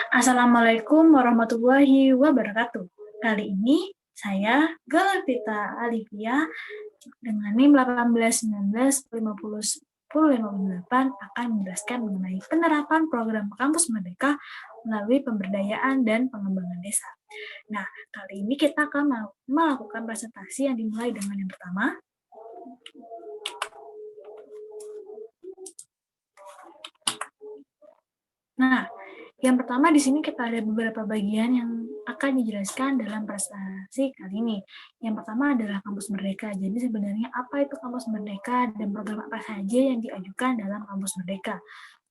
Assalamualaikum warahmatullahi wabarakatuh. Kali ini saya, Galavita Alivia, dengan NIM 1819501058 akan menjelaskan mengenai penerapan program Kampus Merdeka melalui pemberdayaan dan pengembangan desa. Nah, kali ini kita akan melakukan presentasi yang dimulai dengan yang pertama. Nah, yang pertama di sini kita ada beberapa bagian yang akan dijelaskan dalam presentasi kali ini. Yang pertama adalah Kampus Merdeka. Jadi sebenarnya apa itu Kampus Merdeka dan program apa saja yang diajukan dalam Kampus Merdeka.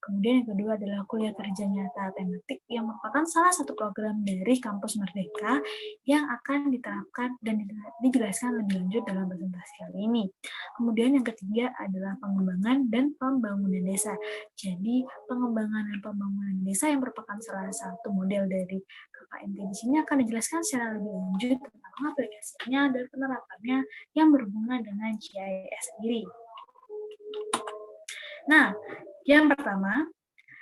Kemudian yang kedua adalah kuliah kerja nyata tematik yang merupakan salah satu program dari Kampus Merdeka yang akan diterapkan dan dijelaskan lebih lanjut dalam presentasi kali ini. Kemudian yang ketiga adalah pengembangan dan pembangunan desa. Jadi pengembangan dan pembangunan desa yang merupakan salah satu model dari KKNT di sini akan dijelaskan secara lebih lanjut tentang aplikasinya dan penerapannya yang berhubungan dengan GIS sendiri. Nah, yang pertama,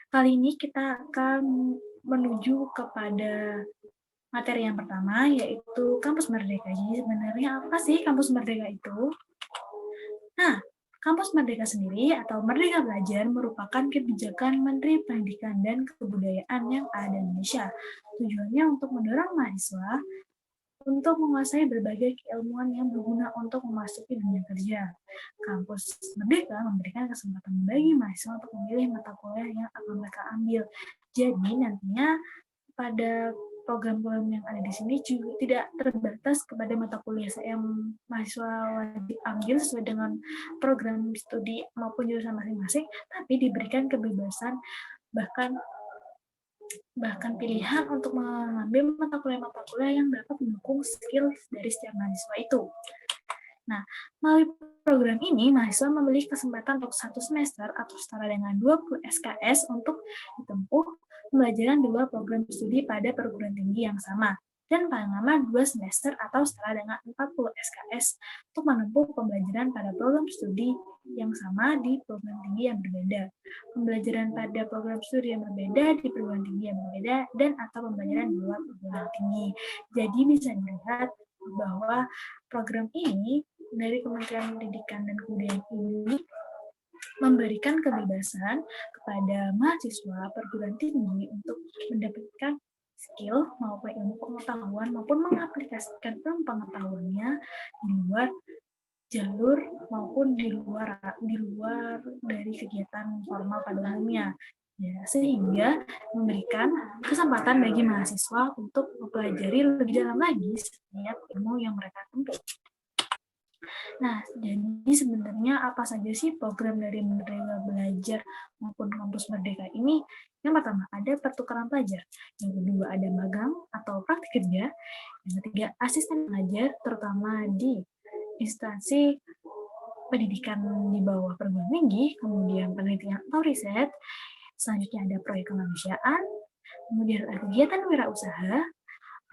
kali ini kita akan menuju kepada materi yang pertama, yaitu Kampus Merdeka. Jadi sebenarnya apa sih Kampus Merdeka itu? Nah, Kampus Merdeka sendiri atau Merdeka Belajar merupakan kebijakan Menteri Pendidikan dan Kebudayaan yang ada di Indonesia. Tujuannya untuk mendorong mahasiswa untuk menguasai berbagai keilmuan yang berguna untuk memasuki dunia kerja. Kampus Merdeka memberikan kesempatan bagi mahasiswa untuk memilih mata kuliah yang akan mereka ambil. Jadi nantinya pada program-program yang ada di sini juga tidak terbatas kepada mata kuliah yang mahasiswa wajib ambil sesuai dengan program studi maupun jurusan masing-masing, tapi diberikan kebebasan bahkan pilihan untuk mengambil mata kuliah yang dapat mendukung skill dari setiap mahasiswa itu. Nah, melalui program ini, mahasiswa memiliki kesempatan untuk 1 semester atau setara dengan 20 SKS untuk ditempuh pembelajaran 2 program studi pada perguruan tinggi yang sama, dan paling lama 2 semester atau setara dengan 40 SKS untuk menempuh pembelajaran pada program studi yang sama di perguruan tinggi yang berbeda. Pembelajaran pada program studi yang berbeda di perguruan tinggi yang berbeda dan atau pembelajaran di luar perguruan tinggi. Jadi bisa dilihat bahwa program ini dari Kementerian Pendidikan dan Kebudayaan ini memberikan kebebasan kepada mahasiswa perguruan tinggi untuk mendapatkan skill maupun ilmu pengetahuan maupun mengaplikasikan ilmu pengetahuannya di luar jalur maupun di luar dari kegiatan formal pada umumnya. Ya, sehingga memberikan kesempatan bagi mahasiswa untuk mempelajari lebih dalam lagi setiap ilmu yang mereka tempuh. Nah, jadi sebenarnya apa saja sih program dari Merdeka Belajar maupun Kampus Merdeka ini? Yang pertama, ada pertukaran pelajar. Yang kedua, ada magang atau praktik kerja. Yang ketiga, asisten pengajar, terutama di instansi pendidikan di bawah perguruan tinggi, kemudian penelitian atau riset, selanjutnya ada proyek kemanusiaan, kemudian ada kegiatan wirausaha,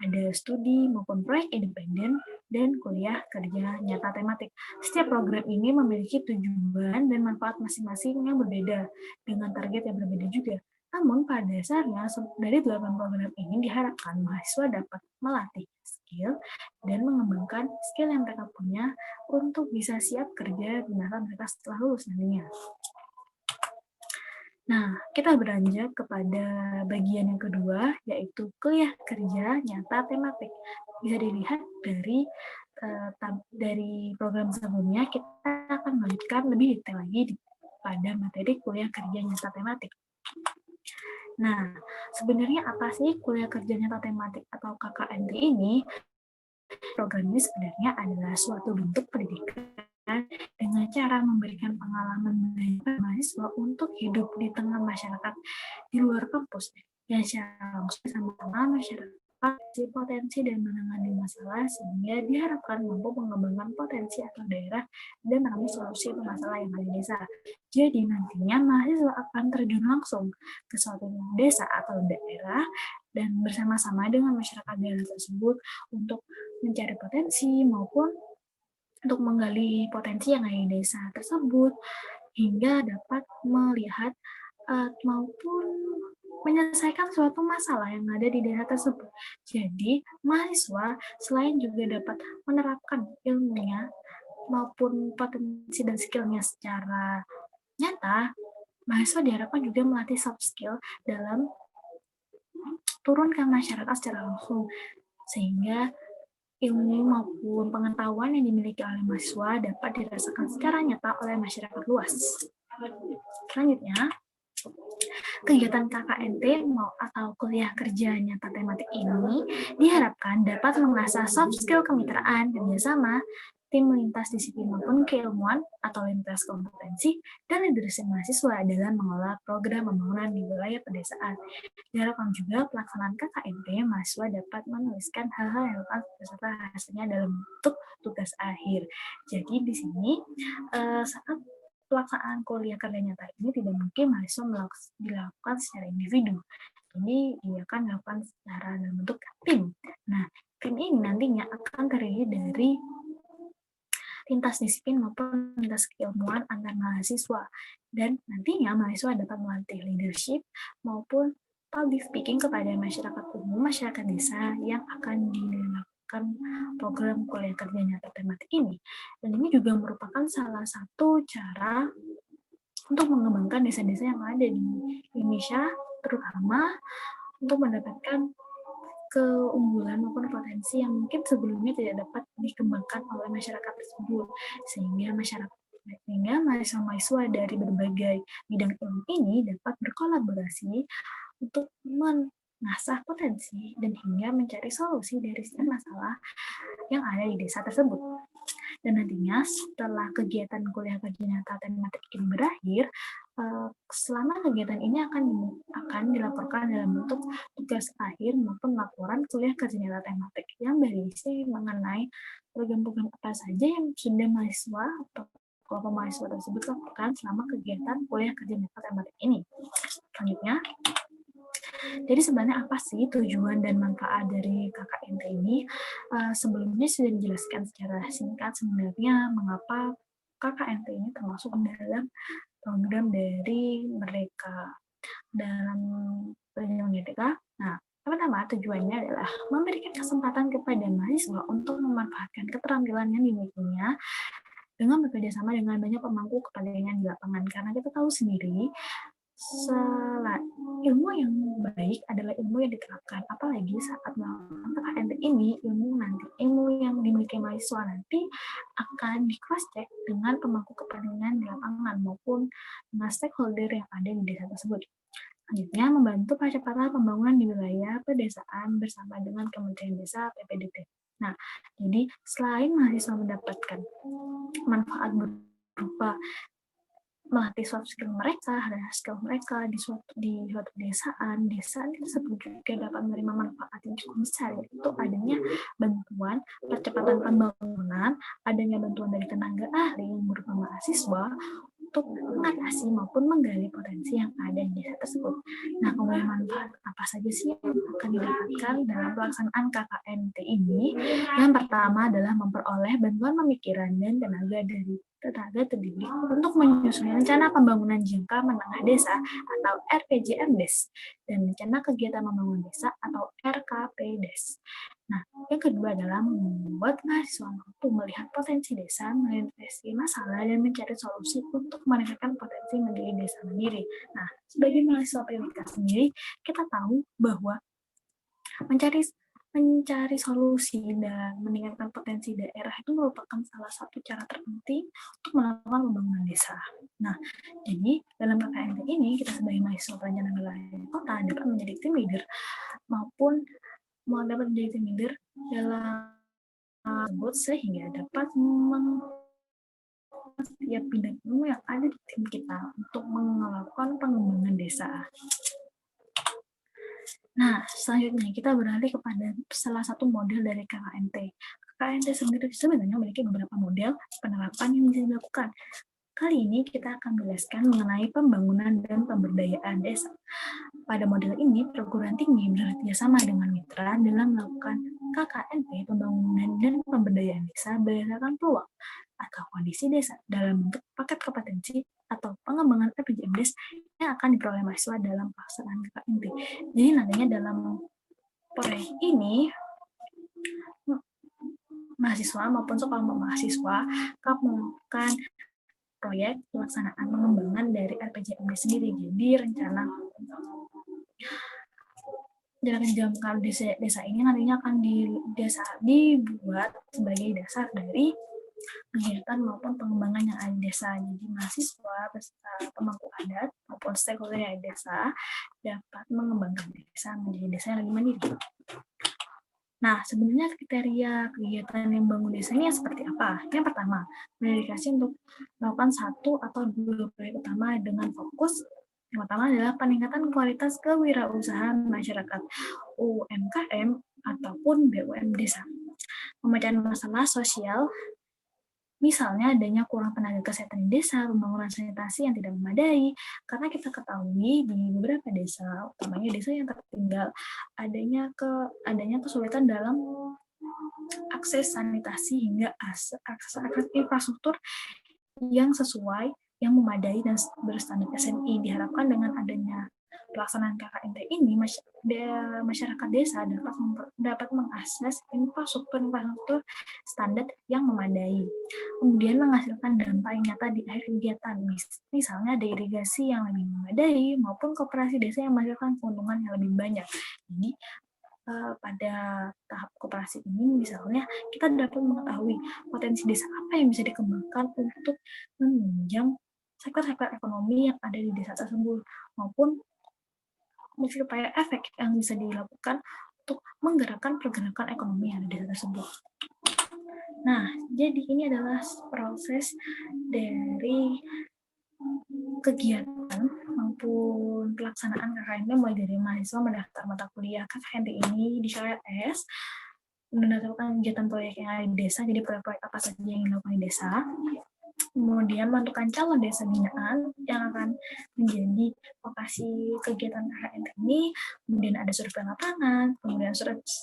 ada studi maupun proyek independen, dan kuliah kerja nyata tematik. Setiap program ini memiliki tujuan dan manfaat masing-masing yang berbeda, dengan target yang berbeda juga. Namun pada dasarnya, dari 8 program ini diharapkan mahasiswa dapat melatih skill dan mengembangkan skill yang mereka punya untuk bisa siap kerja di masa mereka setelah lulus nantinya. Nah, kita beranjak kepada bagian yang kedua, yaitu kuliah kerja nyata tematik. Bisa dilihat dari program sebelumnya, kita akan melanjutkan lebih detail lagi pada materi kuliah kerja nyata tematik. Nah, sebenarnya apa sih kuliah kerja nyata tematik atau KKNT ini? Program ini sebenarnya adalah suatu bentuk pendidikan dengan cara memberikan pengalaman bagi mahasiswa untuk hidup di tengah masyarakat di luar kampus yang secara langsung sama-sama masyarakat potensi dan menangani masalah sehingga diharapkan mampu mengembangkan potensi atau daerah dan menemukan solusi masalah yang ada di desa. Jadi nantinya mahasiswa akan terjun langsung ke suatu desa atau daerah dan bersama-sama dengan masyarakat daerah tersebut untuk mencari potensi maupun untuk menggali potensi yang ada di desa tersebut. hingga dapat melihat maupun menyelesaikan suatu masalah yang ada di daerah tersebut. Jadi, mahasiswa selain juga dapat menerapkan ilmunya maupun potensi dan skillnya secara nyata, mahasiswa diharapkan juga melatih soft skill dalam turun ke masyarakat secara langsung, sehingga ilmu maupun pengetahuan yang dimiliki oleh mahasiswa dapat dirasakan secara nyata oleh masyarakat luas. Selanjutnya, kegiatan KKNT atau kuliah kerja nyata tematik ini diharapkan dapat mengasah soft skill kemitraan, kerjasama, tim lintas disiplin maupun keilmuan atau lintas kompetensi, dan leadership mahasiswa dalam mengelola program pembangunan di wilayah pedesaan. Diharapkan juga pelaksanaan KKNT mahasiswa dapat menuliskan hal-hal yang relevan beserta hasilnya dalam bentuk tugas akhir. Jadi di sini saat pelaksanaan kuliah kerja nyata ini tidak mungkin mahasiswa dilakukan secara individu. Jadi dia akan dilakukan secara dalam bentuk tim. Nah, tim ini nantinya akan terdiri dari lintas disiplin maupun lintas keilmuan antar mahasiswa. Dan nantinya mahasiswa dapat melatih leadership maupun public speaking kepada masyarakat umum, masyarakat desa yang akan dilakukan program kuliah kerja nyata tematik ini. Dan ini juga merupakan salah satu cara untuk mengembangkan desa-desa yang ada di Indonesia, terutama untuk mendapatkan keunggulan maupun potensi yang mungkin sebelumnya tidak dapat dikembangkan oleh masyarakat tersebut, sehingga mahasiswa-mahasiswa dari berbagai bidang ilmu ini dapat berkolaborasi untuk mengasah potensi dan hingga mencari solusi dari setiap masalah yang ada di desa tersebut. Dan nantinya setelah kegiatan kuliah kerja nyata tematik ini berakhir, selama kegiatan ini akan dilaporkan dalam bentuk tugas akhir maupun laporan kuliah kerja nyata tematik yang berisi mengenai program-program apa saja yang sudah mahasiswa atau kelompok mahasiswa tersebut lakukan selama kegiatan kuliah kerja nyata tematik ini. Selanjutnya, jadi sebenarnya apa sih tujuan dan manfaat dari KKNT ini? Sebelumnya sudah dijelaskan secara singkat sebenarnya mengapa KKNT ini termasuk dalam program dari Merdeka. Dalam program Merdeka, nah, pertama tujuannya adalah memberikan kesempatan kepada mahasiswa untuk memanfaatkan keterampilan yang dimilikinya dengan bekerja sama dengan banyak pemangku kepentingan di lapangan. Karena kita tahu sendiri, ilmu yang baik adalah ilmu yang diterapkan, apalagi saat melakukan KKNT ini, ilmu yang dimiliki mahasiswa nanti akan di cross check dengan pemangku kepentingan di lapangan maupun dengan stakeholder yang ada di desa tersebut. Selanjutnya, membantu percepatan pembangunan di wilayah pedesaan bersama dengan Kementerian Desa PPDT. Nah, jadi selain mahasiswa mendapatkan manfaat berupa melatih soft skill mereka, dan skill mereka di suatu desaan tersebut juga dapat menerima manfaat yang cukup besar, yaitu adanya bantuan percepatan pembangunan, adanya bantuan dari tenaga ahli yang berupa mahasiswa untuk mengatasi maupun menggali potensi yang ada di desa tersebut. Nah, kemudian manfaat apa saja sih yang akan didapatkan dalam pelaksanaan KKNT ini? Yang pertama adalah memperoleh bantuan pemikiran dan tenaga terdidik untuk menyusun rencana pembangunan jangka menengah desa atau RPJMDes dan rencana kegiatan pembangunan desa atau RKPDes. Nah, yang kedua adalah membuat mahasiswa mampu melihat potensi desa, menginvestasi masalah, dan mencari solusi untuk meningkatkan potensi menjadi desa mandiri. Nah, sebagai mahasiswa PWK sendiri, kita tahu bahwa mencari solusi dan meningkatkan potensi daerah itu merupakan salah satu cara terpenting untuk melakukan pembangunan desa. Nah, jadi dalam KKNT ini kita sebagai mahasiswa perencanaan wilayah kota dapat menjadi tim leader maupun dapat menjadi tim leader dalam tersebut sehingga dapat setiap bidang ilmu yang ada di tim kita untuk melakukan pengembangan desa. Nah, selanjutnya kita beralih kepada salah satu model dari KKNT. KKNT sendiri sebenarnya memiliki beberapa model penerapan yang bisa dilakukan. Kali ini kita akan menjelaskan mengenai pembangunan dan pemberdayaan desa. Pada model ini, perguruan tinggi bekerjasama dengan mitra dalam melakukan KKNT, pembangunan dan pemberdayaan desa berdasarkan peluang atau kondisi desa dalam bentuk paket kompetensi atau pengembangan RPJMDes yang akan diperoleh mahasiswa dalam pelaksanaan KKNT. Jadi nantinya dalam proyek ini mahasiswa maupun sekelompok mahasiswa akan melakukan proyek pelaksanaan pengembangan dari RPJMDes sendiri. Jadi rencana jangkauan desa ini nantinya akan dibuat sebagai dasar dari kegiatan maupun pengembangan yang ada di desa. Jadi mahasiswa beserta pemangku adat maupun stakeholder yang ada di desa dapat mengembangkan desa menjadi desa yang lebih mandiri. Nah, sebenarnya kriteria kegiatan yang bangun desa ini seperti apa? Yang pertama, berdedikasi untuk melakukan 1 atau 2 proyek utama dengan fokus. Yang pertama adalah peningkatan kualitas kewirausahaan masyarakat UMKM ataupun BUM desa. Pemecahan masalah sosial, misalnya adanya kurang tenaga kesehatan di desa, pembangunan sanitasi yang tidak memadai, karena kita ketahui di beberapa desa, utamanya desa yang tertinggal, adanya kesulitan dalam akses sanitasi hingga akses infrastruktur yang sesuai, yang memadai dan berstandar SNI. Diharapkan dengan adanya pelaksanaan KKNT ini, masyarakat desa dapat mengakses infrastruktur standar yang memadai, kemudian menghasilkan dampak yang nyata di akhir kegiatan, misalnya ada irigasi yang lebih memadai maupun koperasi desa yang menghasilkan keuntungan yang lebih banyak. Jadi pada tahap koperasi ini misalnya kita dapat mengetahui potensi desa apa yang bisa dikembangkan untuk menunjang sektor-sektor ekonomi yang ada di desa tersebut, maupun multiplier efek yang bisa dilakukan untuk menggerakkan pergerakan ekonomi yang ada di desa tersebut. Nah, jadi ini adalah proses dari kegiatan maupun pelaksanaan KKNT mulai dari mahasiswa mendaftar mata kuliah KKNT ini di KLS, mendaftarkan kegiatan proyek yang ada di desa, jadi proyek-proyek apa saja yang dilakukan di desa, kemudian menentukan calon desa binaan yang akan menjadi lokasi kegiatan KKNT ini, kemudian ada survei lapangan, kemudian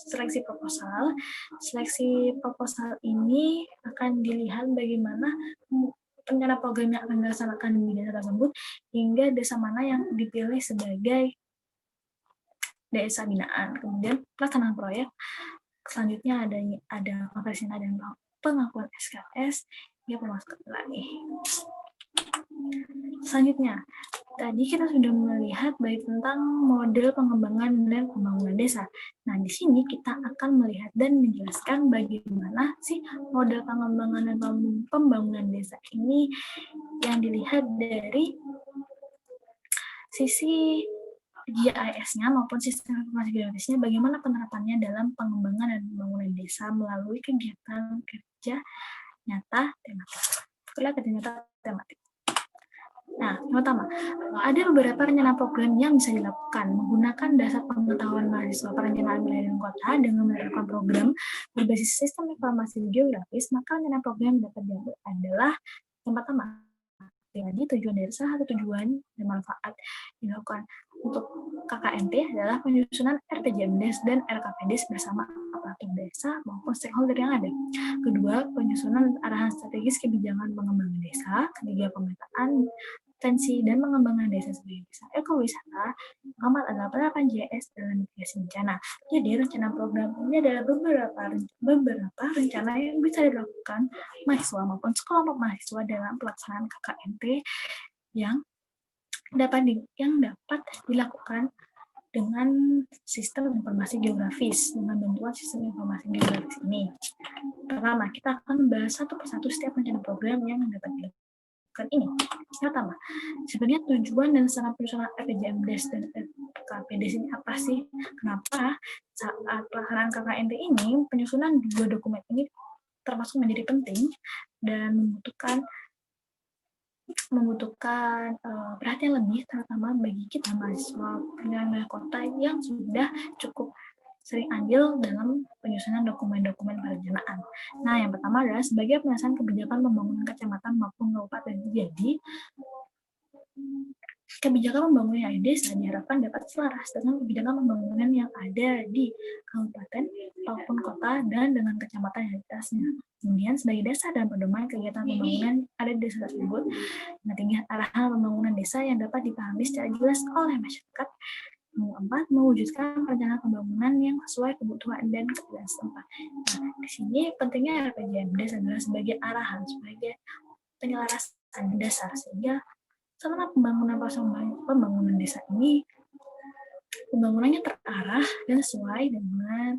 seleksi proposal. Seleksi proposal ini akan dilihat bagaimana rencana program yang akan dilaksanakan di desa tersebut, hingga desa mana yang dipilih sebagai desa binaan. Kemudian pelaksanaan proyek, selanjutnya ada konversi dan pengakuan SKS, hingga pemasukan nilai. Selanjutnya, tadi kita sudah melihat baik tentang model pengembangan dan pembangunan desa. Nah, di sini kita akan melihat dan menjelaskan bagaimana sih model pengembangan dan pembangunan desa ini yang dilihat dari sisi GIS-nya maupun sistem informasi geografisnya, bagaimana penerapannya dalam pengembangan dan pembangunan desa melalui kegiatan kerja nyata tematik. Nah, yang pertama, ada beberapa rencana program yang bisa dilakukan menggunakan dasar pengetahuan mahasiswa perencanaan wilayah dan kota dengan menerapkan program berbasis sistem informasi geografis. Maka rencana program dapat diambil adalah yang pertama, jadi tujuan dari salah satu tujuan dan manfaat dilakukan untuk KKNT adalah penyusunan RPJMDes dan RKPDes bersama aparatur desa maupun stakeholder yang ada. Kedua, penyusunan arahan strategis kebijakan pengembangan desa. Ketiga, pemetaan potensi dan pengembangan desa sebagai desa ekowisata. Keempat adalah penerapan GIS dalam mitigasi bencana. Jadi rencana program ini adalah beberapa rencana yang bisa dilakukan mahasiswa maupun sekelompok mahasiswa dalam pelaksanaan KKNT yang dapat dilakukan dengan sistem informasi geografis, dengan bantuan sistem informasi geografis ini. Pertama, kita akan membahas satu persatu setiap rencana program yang dapat dilakukan ini. Yang pertama, sebenarnya tujuan dan sarana penyusunan RPJMDes dan RKPDes ini apa sih? Kenapa saat pelaksanaan KKNT ini, penyusunan dua dokumen ini termasuk menjadi penting dan membutuhkan perhatian lebih, terutama bagi kita mahasiswa penyelenggaraan kota yang sudah cukup sering andil dalam penyusunan dokumen-dokumen perencanaan. Nah, yang pertama adalah sebagai penyelesaian kebijakan pembangunan kecamatan maupun kabupaten. Jadi, Kebijakan pembangunan di desa diharapkan dapat selaras dengan kebijakan pembangunan yang ada di kabupaten maupun kota dan dengan kecamatan yang atasnya. Kemudian sebagai dasar dan pedoman kegiatan pembangunan ada di desa tersebut, nantinya arahan pembangunan desa yang dapat dipahami secara jelas oleh masyarakat. Yang keempat, mewujudkan rencana pembangunan yang sesuai kebutuhan dan kebutuhan setempat. Nah, di sini pentingnya RPJMD adalah sebagai arahan, sebagai penyelarasan dasar, sehingga selama pembangunan desa ini, pembangunannya terarah dan sesuai dengan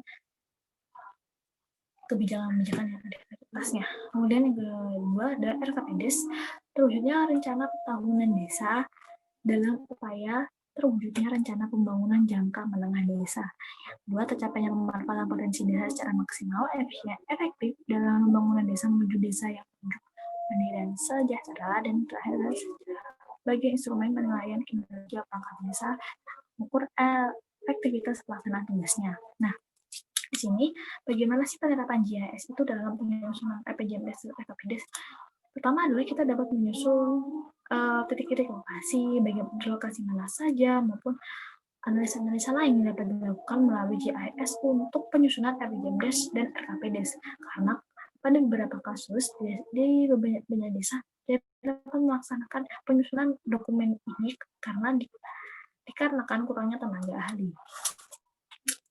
kebijakan-kebijakan yang ada di atasnya. Kemudian yang kedua ada RKPDes, terwujudnya rencana tahunan desa dalam upaya terwujudnya rencana pembangunan jangka menengah desa. Dua, tercapainya pemanfaatan potensi desa secara maksimal, efektif dalam pembangunan desa menuju desa yang mandiri dan sejahtera. Dan terakhir, sebagai instrumen penilaian kinerja perangkat desa, mengukur efektivitas pelaksanaan tugasnya. Nah, di sini bagaimana sih penerapan GIS itu dalam penyusunan RPJMD dan RKPDes? Pertama adalah kita dapat menyusun titik-titik lokasi, baik di lokasi mana saja maupun analisa-analisa lain yang dapat dilakukan melalui GIS untuk penyusunan RPJMDes dan RKPDes. Karena pada beberapa kasus di banyak desa dapat melaksanakan penyusunan dokumen ini karena dikarenakan kurangnya tenaga ahli.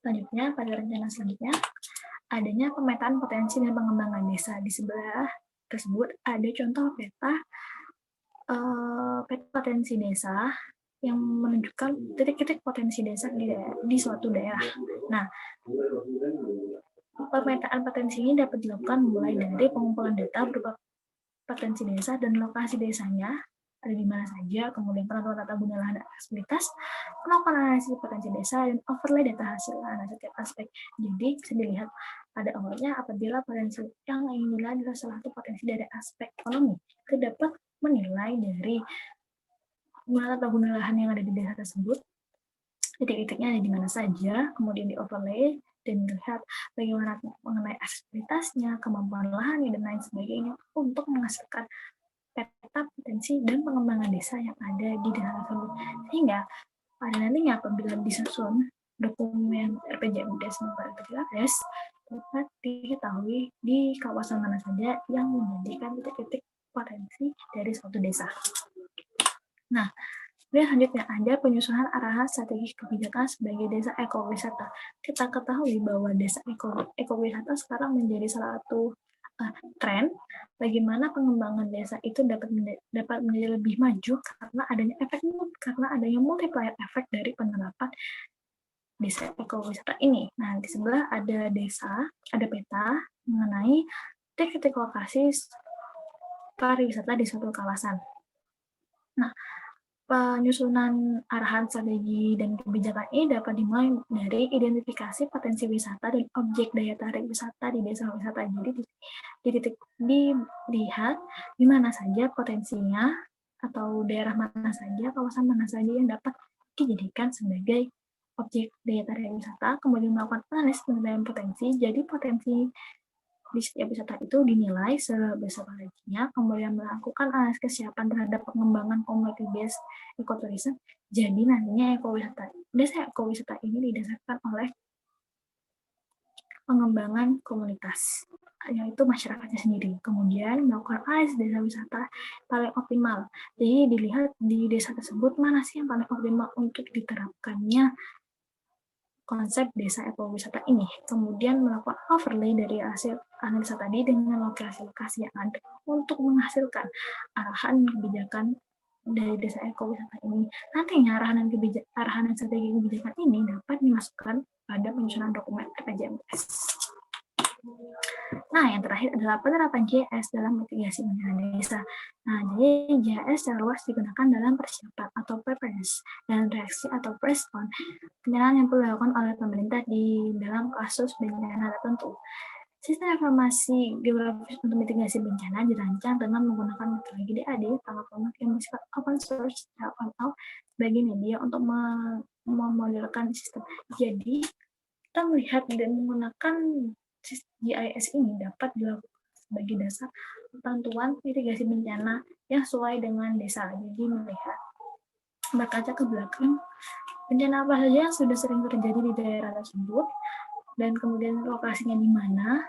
Selanjutnya, pada rencana selanjutnya, adanya pemetaan potensi dan pengembangan desa. Di sebelah tersebut ada contoh peta potensi desa yang menunjukkan titik-titik potensi desa di suatu daerah. Nah, pemetaan potensi ini dapat dilakukan mulai dari pengumpulan data berupa potensi desa dan lokasi desanya ada di mana saja, kemudian penentuan tata guna lahan dan aksesibilitas, melakukan analisis potensi desa, dan overlay data hasil analisis setiap aspek. Jadi bisa dilihat ada awalnya apabila potensi yang ingin dinilai adalah salah satu potensi dari aspek ekonomi, kita dapat menilai dari tata guna lahan yang ada di desa tersebut, titik-titiknya ada di mana saja, kemudian di overlay dan dilihat bagaimana mengenai aksesibilitasnya, kemampuan lahannya, dan lain sebagainya untuk menghasilkan peta potensi dan pengembangan desa yang ada di desa tersebut. Sehingga pada nantinya apabila disusun dokumen RPJMDes maupun RPJMDes dapat diketahui di kawasan mana saja yang menjadikan titik-titik potensi dari suatu desa. Nah, selanjutnya ada penyusunan arahan strategi kebijakan sebagai desa ekowisata. Kita ketahui bahwa desa ekowisata sekarang menjadi salah satu tren bagaimana pengembangan desa itu dapat menjadi lebih maju karena adanya multiplier efek dari penerapan desa ekowisata ini. Nah, di sebelah ada peta mengenai titik-titik lokasi pariwisata di suatu kawasan. Nah, penyusunan arahan strategi dan kebijakan ini dapat dimulai dari identifikasi potensi wisata dan objek daya tarik wisata di desa wisata. Jadi dilihat di mana saja potensinya atau daerah mana saja, kawasan mana saja yang dapat dijadikan sebagai objek daya tarik wisata, kemudian melakukan analisis penilaian potensi. Jadi potensi di setiap wisata itu dinilai sebesar-besarnya, kemudian melakukan analisis kesiapan terhadap pengembangan community based ecotourism. Jadi nantinya desa ekowisata ini didasarkan oleh pengembangan komunitas, yaitu masyarakatnya sendiri. Kemudian melakukan analisis desa wisata paling optimal. Jadi dilihat di desa tersebut mana sih yang paling optimal untuk diterapkannya konsep desa ekowisata ini, kemudian melakukan overlay dari hasil analisa tadi dengan lokasi-lokasi yang ada untuk menghasilkan arahan kebijakan dari desa ekowisata ini. Nantinya arahan strategi kebijakan ini dapat dimasukkan pada penyusunan dokumen RPJMDes. Nah, yang terakhir adalah penerapan GIS dalam mitigasi bencana desa. Nah, jadi GIS secara luas digunakan dalam persiapan atau preparedness dan reaksi atau respon penanganan yang perlu dilakukan oleh pemerintah di dalam kasus bencana tertentu. Sistem informasi geografis untuk mitigasi bencana dirancang dengan menggunakan metodologi DAD yang bersifat open source atau sebagai media untuk memodelkan sistem. Jadi, kita melihat dan menggunakan GIS ini dapat dilakukan sebagai dasar ketentuan mitigasi bencana yang sesuai dengan desa. Jadi melihat berkaca ke belakang, bencana apa saja yang sudah sering terjadi di daerah tersebut, dan kemudian lokasinya di mana,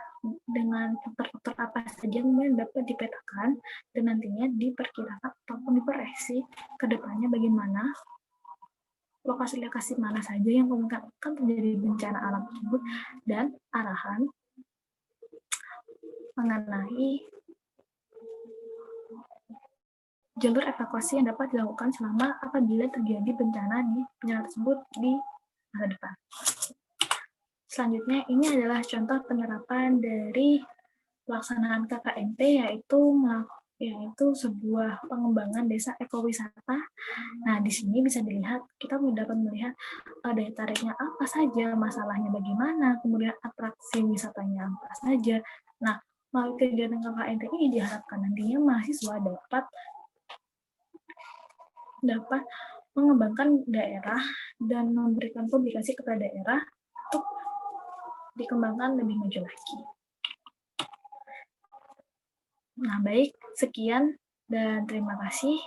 dengan faktor-faktor apa saja kemudian dapat dipetakan, dan nantinya diperkirakan ataupun diproyeksi ke depannya bagaimana lokasi-lokasi mana saja yang kemungkinan akan terjadi bencana alam tersebut, dan arahan mengenai jalur evakuasi yang dapat dilakukan selama apabila terjadi bencana di bencana tersebut di masa depan. Selanjutnya, ini adalah contoh penerapan dari pelaksanaan KKNT, yaitu sebuah pengembangan desa ekowisata. Nah, di sini bisa dilihat, kita dapat melihat daya tariknya apa saja, masalahnya bagaimana, kemudian atraksi wisatanya apa saja. Nah, melalui kegiatan KKNT ini diharapkan nantinya mahasiswa dapat mengembangkan daerah dan memberikan publikasi kepada daerah untuk dikembangkan lebih maju lagi. Nah, baik, sekian dan terima kasih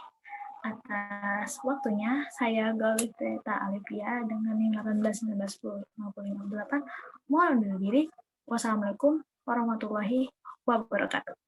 atas waktunya. Saya Galifreta Alivia dengan NIM 18 19 10 50 58. Mohon undur diri. Wassalamualaikum warahmatullahi wabarakatuh.